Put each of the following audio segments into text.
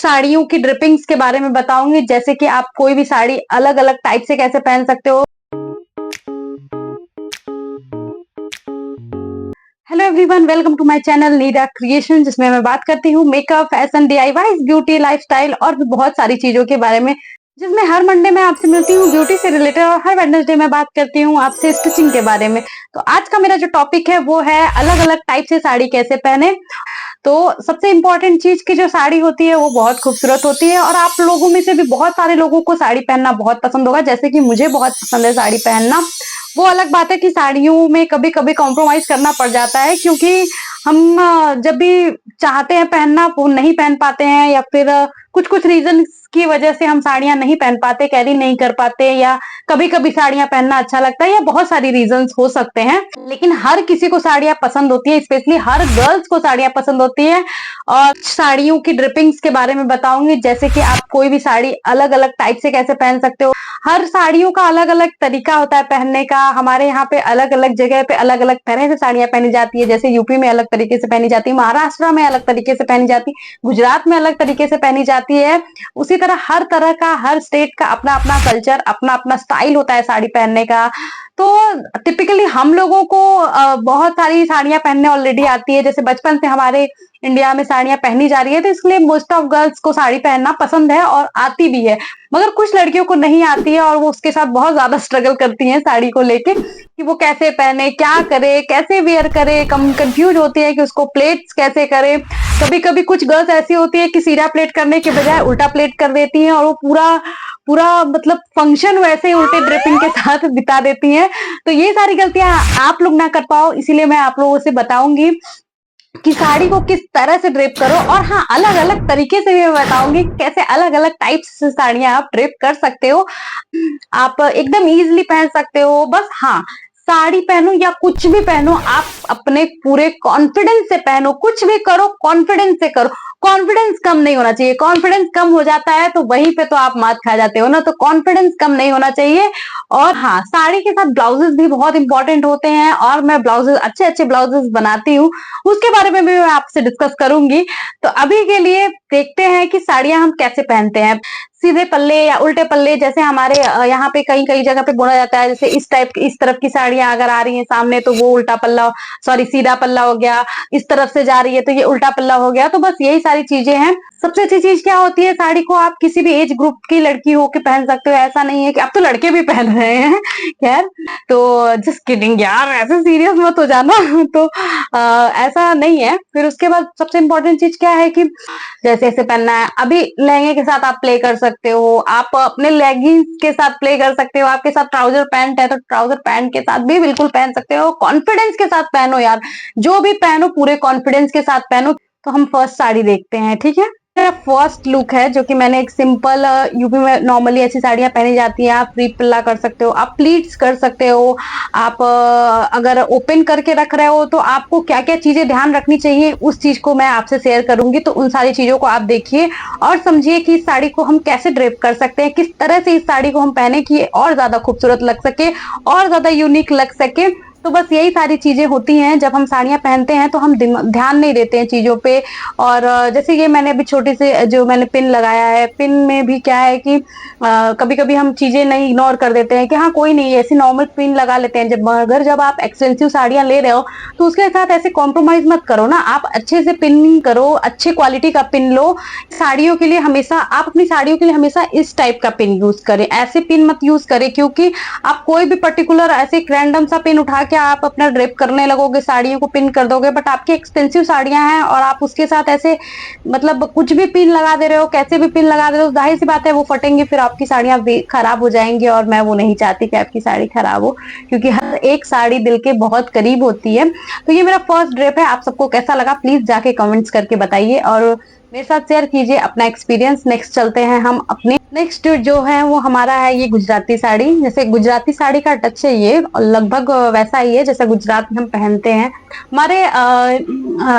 साड़ियों की ड्रिपिंग्स के बारे में बताऊंगी, जैसे कि आप कोई भी साड़ी अलग अलग टाइप से कैसे पहन सकते हो। Hello everyone, welcome to my channel Neera Creation, जिसमें मैं बात करती हूँ makeup, fashion, DIY, beauty, lifestyle और भी बहुत सारी चीजों के बारे में, जिसमें हर मंडे मैं आपसे मिलती हूँ ब्यूटी से रिलेटेड और हर वेडनेसडे में बात करती हूँ आपसे स्टिचिंग के बारे में। तो आज का मेरा जो टॉपिक है वो है अलग अलग टाइप से साड़ी कैसे पहने। तो सबसे इम्पोर्टेंट चीज की जो साड़ी होती है वो बहुत खूबसूरत होती है और आप लोगों में से भी बहुत सारे लोगों को साड़ी पहनना बहुत पसंद होगा, जैसे कि मुझे बहुत पसंद है साड़ी पहनना। वो अलग बात है कि साड़ियों में कभी कभी कॉम्प्रोमाइज करना पड़ जाता है, क्योंकि हम जब भी चाहते हैं पहनना वो नहीं पहन पाते हैं, या फिर कुछ कुछ रीजन की वजह से हम साड़ियां नहीं पहन पाते, कैरी नहीं कर पाते, या कभी कभी साड़ियां पहनना अच्छा लगता है, या बहुत सारी रीजंस हो सकते हैं। लेकिन हर किसी को साड़ियां पसंद होती है, स्पेशली हर गर्ल्स को साड़ियां पसंद होती है। और साड़ियों की ड्रिपिंग्स के बारे में बताऊंगी, जैसे कि आप कोई भी साड़ी अलग अलग टाइप से कैसे पहन सकते हो। हर साड़ियों का अलग अलग तरीका होता है पहनने का। हमारे यहाँ पे अलग अलग जगह पे अलग अलग तरह से साड़ियां पहनी जाती है, जैसे यूपी में अलग तरीके से पहनी जाती है, महाराष्ट्र में अलग तरीके से पहनी जाती है, गुजरात में अलग तरीके से पहनी जाती है। उसी तरह का हर स्टेट का अपना अपना कल्चर, अपना अपना स्टाइल होता है साड़ी पहनने का। तो टिपिकली हम लोगों को बहुत सारी साड़ियां पहनने ऑलरेडी आती है, जैसे बचपन से हमारे इंडिया में साड़ियां पहनी जा रही है, तो इसलिए मोस्ट ऑफ गर्ल्स को साड़ी पहनना पसंद है और आती भी है। मगर कुछ लड़कियों को नहीं आती है और वो उसके साथ बहुत ज्यादा स्ट्रगल करती हैं साड़ी को लेके, कि वो कैसे पहने, क्या करे, कैसे वेयर करे, कंफ्यूज होती है कि उसको प्लेट्स कैसे करे। कभी कभी कुछ गर्ल्स ऐसी होती है कि सीधा प्लेट करने के बजाय उल्टा प्लेट कर देती हैं, और वो पूरा पूरा मतलब फंक्शन वैसे ही उल्टे ड्रेपिंग के साथ बिता देती हैं। तो ये सारी गलतियां आप लोग ना कर पाओ, इसीलिए मैं आप लोगों से बताऊंगी कि साड़ी को किस तरह से ड्रेप करो। और हाँ, अलग अलग तरीके से भी मैं बताऊंगी कैसे अलग अलग टाइप्स से साड़ियां आप ड्रेप कर सकते हो। आप एकदम इजीली पहन सकते हो। बस हाँ, साड़ी पहनो या कुछ भी पहनो, आप अपने पूरे कॉन्फिडेंस से पहनो। कुछ भी करो कॉन्फिडेंस से करो। कॉन्फिडेंस कम नहीं होना चाहिए। कॉन्फिडेंस कम हो जाता है तो वहीं पे तो आप मात खा जाते हो ना। तो कॉन्फिडेंस कम नहीं होना चाहिए। और हाँ, साड़ी के साथ ब्लाउजेस भी बहुत इंपॉर्टेंट होते हैं, और मैं ब्लाउजेस, अच्छे अच्छे ब्लाउजेस बनाती हूँ, उसके बारे में भी मैं आपसे डिस्कस करूंगी। तो अभी के लिए देखते हैं कि साड़ियां हम कैसे पहनते हैं, सीधे पल्ले या उल्टे पल्ले। जैसे हमारे यहाँ पे कई कई जगह पे बोला जाता है, जैसे इस तरफ की साड़ियां अगर आ रही हैं सामने तो वो उल्टा पल्ला, सॉरी सीधा पल्ला हो गया। इस तरफ से जा रही है तो ये उल्टा पल्ला हो गया। तो बस यही सारी चीजें हैं। सबसे अच्छी चीज क्या होती है, साड़ी को आप किसी भी एज ग्रुप की लड़की होके पहन सकते हो। ऐसा नहीं है कि अब तो लड़के भी पहन रहे हैं, खैर तो जस्ट किडिंग यार, ऐसे सीरियस मत हो जाना। तो ऐसा नहीं है। फिर उसके बाद सबसे इंपॉर्टेंट चीज क्या है कि जैसे ऐसे पहनना है। अभी लहंगे के साथ आप प्ले कर सकते हो, आप अपने लेगिंग्स के साथ प्ले कर सकते हो, आपके साथ ट्राउजर पैंट है तो ट्राउजर पैंट के साथ भी बिल्कुल पहन सकते हो। कॉन्फिडेंस के साथ पहनो यार, जो भी पहनो पूरे कॉन्फिडेंस के साथ पहनो। तो हम फर्स्ट साड़ी देखते हैं, ठीक है। मेरा फर्स्ट लुक है जो कि मैंने एक सिंपल, यूपी में नॉर्मली ऐसी साड़ियां पहनी जाती हैं। आप फ्री पल्ला कर सकते हो, आप प्लीट्स कर सकते हो। आप अगर ओपन करके रख रहे हो तो आपको क्या क्या चीजें ध्यान रखनी चाहिए, उस चीज को मैं आपसे शेयर करूंगी। तो उन सारी चीजों को आप देखिए और समझिए कि इस साड़ी को हम कैसे ड्रेप कर सकते हैं, किस तरह से इस साड़ी को हम पहने कि और ज्यादा खूबसूरत लग सके और ज्यादा यूनिक लग सके। तो बस यही सारी चीजें होती हैं। जब हम साड़ियां पहनते हैं तो हम ध्यान नहीं देते हैं चीजों पे। और जैसे ये मैंने अभी छोटी से जो मैंने पिन लगाया है, पिन में भी क्या है कि कभी कभी हम चीजें नहीं, इग्नोर कर देते हैं कि हाँ कोई नहीं, ऐसी नॉर्मल पिन लगा लेते हैं। जब आप एक्सपेंसिव साड़ियां ले रहे हो तो उसके साथ ऐसे कॉम्प्रोमाइज मत करो ना। आप अच्छे से पिन करो, अच्छे क्वालिटी का पिन लो। साड़ियों के लिए हमेशा, आप अपनी साड़ियों के लिए हमेशा इस टाइप का पिन यूज करें, ऐसे पिन मत यूज करें। क्योंकि आप कोई भी पर्टिकुलर ऐसे रैंडम सा पिन उठा के आप अपना ड्रेप करने लगोगे, साड़ियों को पिन कर दोगे, बट आपकी एक्सपेंसिव साड़ियां हैं और आप उसके साथ ऐसे मतलब कुछ भी पिन लगा दे रहे हो, कैसे भी पिन लगा दे रहे हो, जाहिर सी बात है वो फटेंगी, फिर आपकी साड़ियां खराब हो जाएंगी। और मैं वो नहीं चाहती कि आपकी साड़ी खराब हो, क्योंकि हर एक साड़ी दिल के बहुत करीब होती है। तो ये मेरा फर्स्ट ड्रेप है। आप सबको कैसा लगा प्लीज जाके कमेंट्स करके बताइए और मेरे साथ शेयर कीजिए अपना एक्सपीरियंस। नेक्स्ट चलते हैं हम अपने, नेक्स्ट जो है वो हमारा है ये गुजराती साड़ी। जैसे गुजराती साड़ी का टच है, ये लगभग वैसा ही है जैसा गुजरात में हम पहनते हैं। हमारे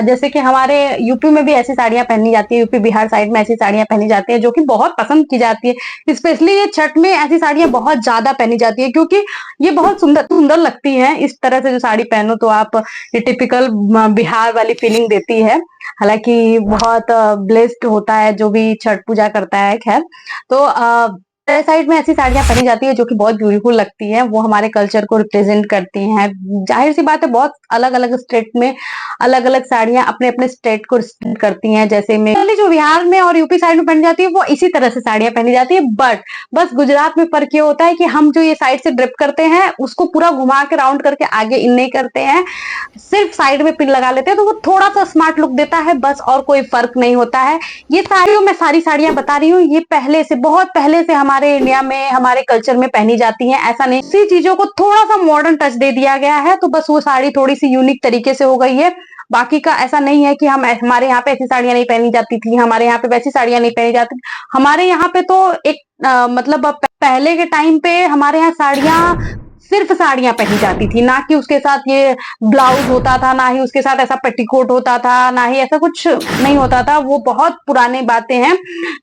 जैसे कि हमारे यूपी में भी ऐसी साड़ियां पहनी जाती है, यूपी बिहार साइड में ऐसी साड़ियां पहनी जाती है जो कि बहुत पसंद की जाती है। स्पेशली ये छठ में ऐसी साड़ियां बहुत ज्यादा पहनी जाती है, क्योंकि ये बहुत सुंदर सुंदर लगती हैं। इस तरह से जो साड़ी पहनो तो आप ये टिपिकल बिहार वाली फीलिंग देती है। हालांकि बहुत ब्लेस्ड होता है जो भी छठ पूजा करता है। खैर, तो साइड में ऐसी साड़ियां पहनी जाती है जो कि बहुत ब्यूटीफुल लगती हैं, वो हमारे कल्चर को रिप्रेजेंट करती हैं। जाहिर सी बात है, बहुत अलग अलग स्टेट में अलग अलग साड़ियां अपने अपने स्टेट को रिप्रेजेंट करती हैं। जैसे में जो बिहार में और यूपी साइड में पहनी जाती है वो इसी तरह से साड़ियां पहनी जाती है, बट बस गुजरात में फर्क ये होता है कि हम जो ये साइड से ड्रिप करते हैं उसको पूरा घुमा के राउंड करके आगे इन नहीं करते हैं, सिर्फ साइड में पिन लगा लेते हैं, तो वो थोड़ा सा स्मार्ट लुक देता है बस, और कोई फर्क नहीं होता है। ये साड़ियों में सारी साड़ियां बता रही हूँ, ये पहले से, बहुत पहले से हमारे इंडिया में, हमारे कल्चर में पहनी जाती हैं। ऐसा नहीं, इसी चीजों को थोड़ा सा मॉडर्न टच दे दिया गया है, तो बस वो साड़ी थोड़ी सी यूनिक तरीके से हो गई है। बाकी का ऐसा नहीं है कि हमारे यहाँ पे ऐसी साड़ियां नहीं पहनी जाती थी, हमारे यहाँ पे वैसी साड़ियां नहीं पहनी जाती। हमारे यहाँ पे तो एक मतलब पहले के टाइम पे हमारे यहाँ साड़ियां, सिर्फ साड़ियां पहनी जाती थी, ना कि उसके साथ ये ब्लाउज होता था, ना ही उसके साथ ऐसा पेटीकोट होता था, ना ही ऐसा कुछ नहीं होता था। वो बहुत पुरानी बातें हैं,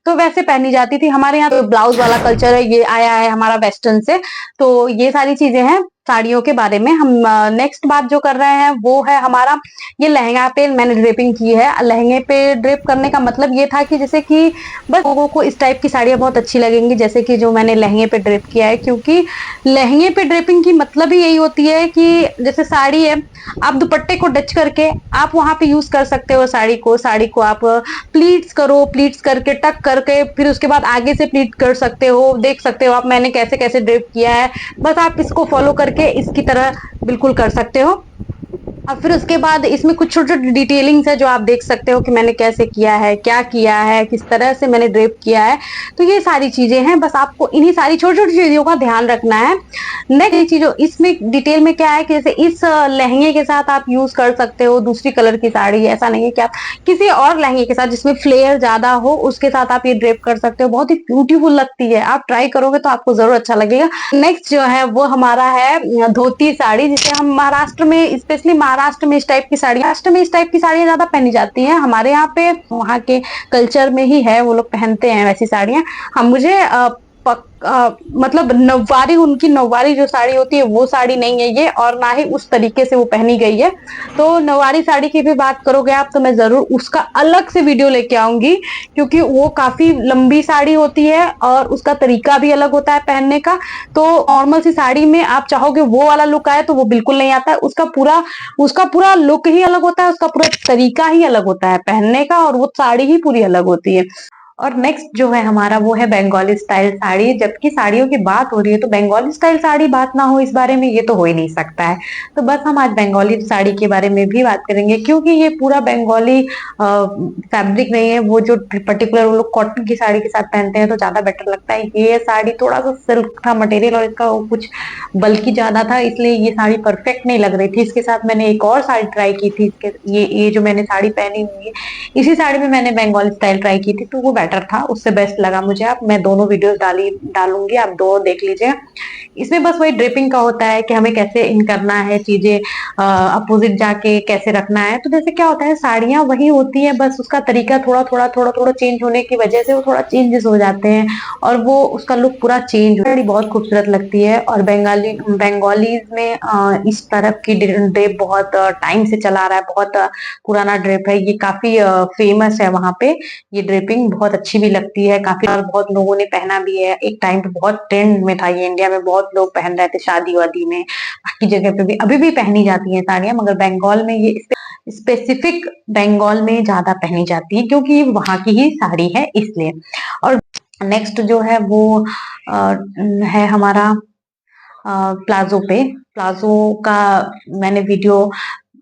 तो वैसे पहनी जाती थी। हमारे यहाँ तो ब्लाउज वाला कल्चर है, ये आया है हमारा वेस्टर्न से। तो ये सारी चीजें हैं साड़ियों के बारे में। हम नेक्स्ट बात जो कर रहे हैं वो है हमारा, ये लहंगा पे मैंने ड्रेपिंग की है। लहंगे पे ड्रेप करने का मतलब ये था कि जैसे कि बस लोगों को इस टाइप की साड़ियां बहुत अच्छी लगेंगी, जैसे कि जो मैंने लहंगे पे ड्रेप किया है, क्योंकि लहंगे पे ड्रेपिंग की मतलब ही यही होती है कि जैसे साड़ी है, आप दुपट्टे को डच करके आप वहां पे यूज कर सकते हो साड़ी को आप प्लीट्स करो, प्लीट्स करके टक करके फिर उसके बाद आगे से प्लीट कर सकते हो। देख सकते हो आप मैंने कैसे कैसे ड्रेप किया है, बस आप इसको फॉलो करके इसकी तरह बिल्कुल कर सकते हो। और फिर उसके बाद इसमें कुछ छोटे छोटे डिटेलिंग्स है जो आप देख सकते हो कि मैंने कैसे किया है, क्या किया है, किस तरह से मैंने ड्रेप किया है। तो ये सारी चीजें हैं, बस आपको इन्हीं सारी छोटी छोटी चीजों का ध्यान रखना है। नेक्स्ट चीजों इसमें डिटेल में क्या है कि जैसे इस लहंगे के साथ आप यूज कर सकते हो दूसरी कलर की साड़ी, ऐसा नहीं है कि आप किसी और लहंगे के साथ जिसमें फ्लेयर ज्यादा हो उसके साथ आप ये ड्रेप कर सकते हो, बहुत ही ब्यूटीफुल लगती है। आप ट्राई करोगे तो आपको जरूर अच्छा लगेगा। नेक्स्ट जो है वो हमारा है धोती साड़ी, जिसे हम महाराष्ट्र में, स्पेशली महाराष्ट्र में इस टाइप की साड़ी, महाराष्ट्र में इस टाइप की साड़ियां ज्यादा पहनी जाती हैं। हमारे यहाँ पे वहाँ के कल्चर में ही है, वो लोग पहनते हैं वैसी साड़ियां। हम मुझे मतलब नौवारी, उनकी नौवारी जो साड़ी होती है वो साड़ी नहीं है ये, और ना ही उस तरीके से वो पहनी गई है। तो नौवारी साड़ी की भी बात करोगे आप तो मैं जरूर उसका अलग से वीडियो लेके आऊंगी, क्योंकि वो काफी लंबी साड़ी होती है और उसका तरीका भी अलग होता है पहनने का। तो नॉर्मल सी साड़ी में आप चाहोगे वो वाला लुक आए तो वो बिल्कुल नहीं आता है। उसका पूरा लुक ही अलग होता है, उसका पूरा तरीका ही अलग होता है पहनने का, और वो साड़ी ही पूरी अलग होती है। और नेक्स्ट जो है हमारा वो है बंगाली स्टाइल साड़ी। जबकि साड़ियों की बात हो रही है तो बंगाली स्टाइल साड़ी बात ना हो इस बारे में, ये तो हो ही नहीं सकता है। तो बस हम आज बंगाली साड़ी के बारे में भी बात करेंगे, क्योंकि ये पूरा बंगाली फैब्रिक नहीं है। वो जो पर्टिकुलर वो लोग कॉटन की साड़ी के साथ पहनते हैं तो ज्यादा बेटर लगता है। ये साड़ी थोड़ा सा सिल्क था मटेरियल और इसका कुछ बल्कि ज्यादा था, इसलिए ये साड़ी परफेक्ट नहीं लग रही थी। इसके साथ मैंने एक और साड़ी ट्राई की थी, इसके ये जो मैंने साड़ी पहनी हुई है इसी साड़ी में मैंने बंगाली स्टाइल ट्राई की थी, तो वो बेटर था, उससे बेस्ट लगा मुझे। आप मैं दोनों वीडियोस डालूंगी, आप दो देख लीजिए। इसमें बस वही ड्रिपिंग का होता है कि हमें कैसे इन करना है चीजें, अपोजिट जाके कैसे रखना है। तो जैसे क्या होता है साड़ियां वही होती है, बस उसका तरीका थोड़ा चेंज होने की वजह से वो थोड़ा चेंजेस हो जाते हैं और वो उसका लुक पूरा चेंज, साड़ी बहुत खूबसूरत लगती है। और बंगालीज में इस तरफ की ड्रेप बहुत टाइम से चला आ रहा है, बहुत पुराना ड्रेप है ये, काफी फेमस है वहां पे। ये ड्रेपिंग बहुत अच्छी भी लगती है काफी, और बहुत लोगों ने पहना भी है। एक टाइम पे बहुत ट्रेंड में था ये, इंडिया में बहुत लोग पहन रहे थे शादी वादी में, बाकी जगह पे भी अभी भी पहनी जाती है साड़ियां, मगर बंगाल में ये स्पेसिफिक बंगाल में ज्यादा पहनी जाती है क्योंकि ये वहां की ही साड़ी है इसलिए। और नेक्स्ट जो है वो है हमारा प्लाजो का मैंने वीडियो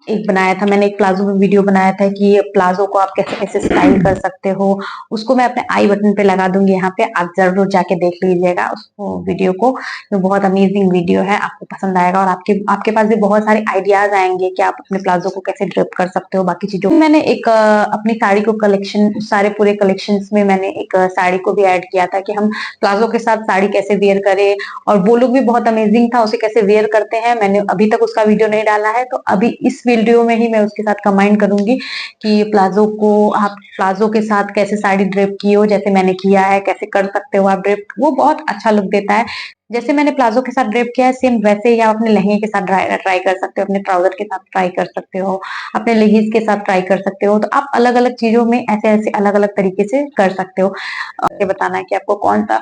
एक बनाया था। मैंने एक प्लाजो में वीडियो बनाया था कि ये प्लाजो को आप कैसे कैसे स्टाइल कर सकते हो, उसको मैं अपने आई बटन पे लगा दूंगी यहाँ पे, आप जरूर जाके देख लीजिएगा उसको, वीडियो को। ये बहुत अमेजिंग वीडियो है, आपको पसंद आएगा और आपके पास भी बहुत सारे आइडियाज आएंगे कि आप अपने प्लाजो को कैसे ड्रिप कर सकते हो बाकी चीजों। मैंने एक अपनी साड़ी को कलेक्शन, सारे पूरे कलेक्शन में मैंने एक साड़ी को भी ऐड किया था कि हम प्लाजो के साथ साड़ी कैसे वेयर करें, और वो लोग भी बहुत अमेजिंग था, उसे कैसे वेयर करते हैं। मैंने अभी तक उसका वीडियो नहीं डाला है, तो अभी इस वीडियो में ही मैं उसके साथ कंबाइन करूंगी कि प्लाजो को आप प्लाजो के साथ कैसे साड़ी ड्रेप की हो, जैसे मैंने किया है कैसे कर सकते हो आप ड्रेप, वो बहुत अच्छा लुक देता है। जैसे मैंने प्लाज़ो के साथ ड्रेप किया है, सेम वैसे ही आप अपने लहंगे के साथ ट्राई कर सकते हो, अपने ट्राउज़र के साथ ट्राई कर सकते हो, अपने लेगिंग्स के साथ ट्राई कर सकते हो। तो आप अलग-अलग चीज़ों में ऐसे-ऐसे अलग-अलग तरीके से कर सकते हो। ये बताना है कि आपको कौन-सा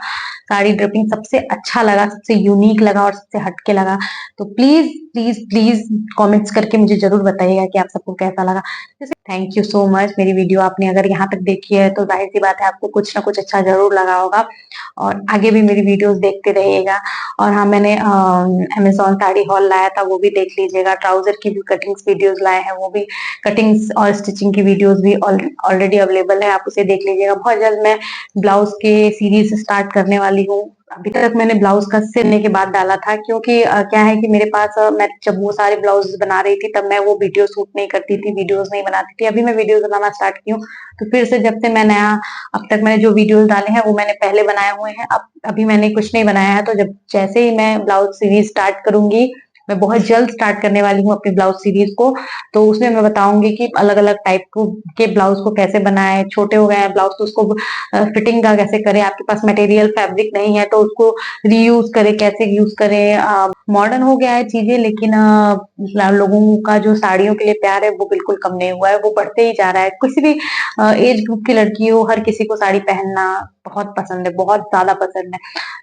साड़ी ड्रेपिंग सबसे अच्छा लगा, सबसे यूनिक लगा और सबसे हटके लगा। तो प्लीज़, प्लीज़, प्लीज़ कमेंट्स करके मुझे ज़रूर बताइएगा कि आप सबको कैसा लगा। जैसे थैंक यू सो मच, मेरी वीडियो आपने अगर यहाँ तक देखी है तो ज़ाहिर-सी बात है आपको कुछ ना कुछ अच्छा ज़रूर लगा होगा और आगे भी मेरी वीडियोज़ देखते रहिएगा। और हाँ, मैंने अमेज़न साड़ी हॉल लाया था, वो भी देख लीजिएगा। ट्राउज़र की भी कटिंग्स वीडियोज़ लाए हैं, वो भी कटिंग्स और स्टिचिंग की वीडियोज़ भी ऑलरेडी अवेलेबल है, आप उसे देख लीजिएगा। बहुत जल्द मैं ब्लाउज़ के सीरीज़ स्टार्ट करने वाली हूँ। अभी तक मैंने ब्लाउज़ का सिलने के बाद डाला था क्योंकि क्या है कि मेरे पास मैं जब वो सारे ब्लाउज़ बना रही थी तब मैं वो वीडियो शूट नहीं करती थी, वीडियोज़ नहीं बनाती थी। अभी मैं वीडियोज़ बनाना स्टार्ट की हूँ, तो फिर से जब से मैं नया अब तक मैंने जो वीडियोज़ डाले हैं वो मैंने पहले बनाए हुए हैं। अब अभी मैंने कुछ नहीं बनाया है, तो जब जैसे ही मैं ब्लाउज़ सीरीज़ स्टार्ट करूँगी, मैं बहुत जल्द स्टार्ट करने वाली हूँ अपनी ब्लाउज़ सीरीज़ को, तो उसमें मैं बताऊँगी कि अलग-अलग टाइप के ब्लाउज़ को कैसे बनाएँ, छोटे हो गए हैं ब्लाउज़ तो उसको फिटिंग का कैसे करें, आपके पास मटेरियल फैब्रिक नहीं है तो उसको रीयूज़ करें, कैसे यूज़ करें। मॉडर्न हो गया है चीज़ें लेकिन लोगों का जो साड़ियों के लिए प्यार है वो बिल्कुल कम नहीं हुआ है, वो बढ़ते ही जा रहा है। किसी भी एज ग्रुप की लड़की हो, हर किसी को साड़ी पहनना बहुत पसंद है, बहुत ज़्यादा पसंद है।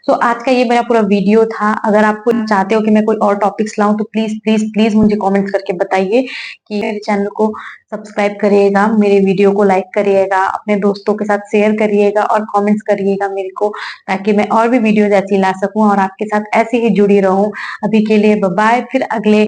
सो आज का ये मेरा पूरा वीडियो था। अगर आप कुछ चाहते हो कि मैं कोई और टॉपिक्स लाऊँ तो प्लीज़, प्लीज़, प्लीज़ मुझे कमेंट्स करके बताइए कि मेरे चैनल को सब्सक्राइब करिएगा, मेरे वीडियो को लाइक करिएगा, अपने दोस्तों के साथ शेयर करिएगा और कमेंट्स करिएगा मेरे को, ताकि मैं और भी वीडियोज़ ऐसी ला सकूँ और आपके साथ ऐसे ही जुड़ी रहूँ। अभी के लिए बाय-बाय, फिर अगले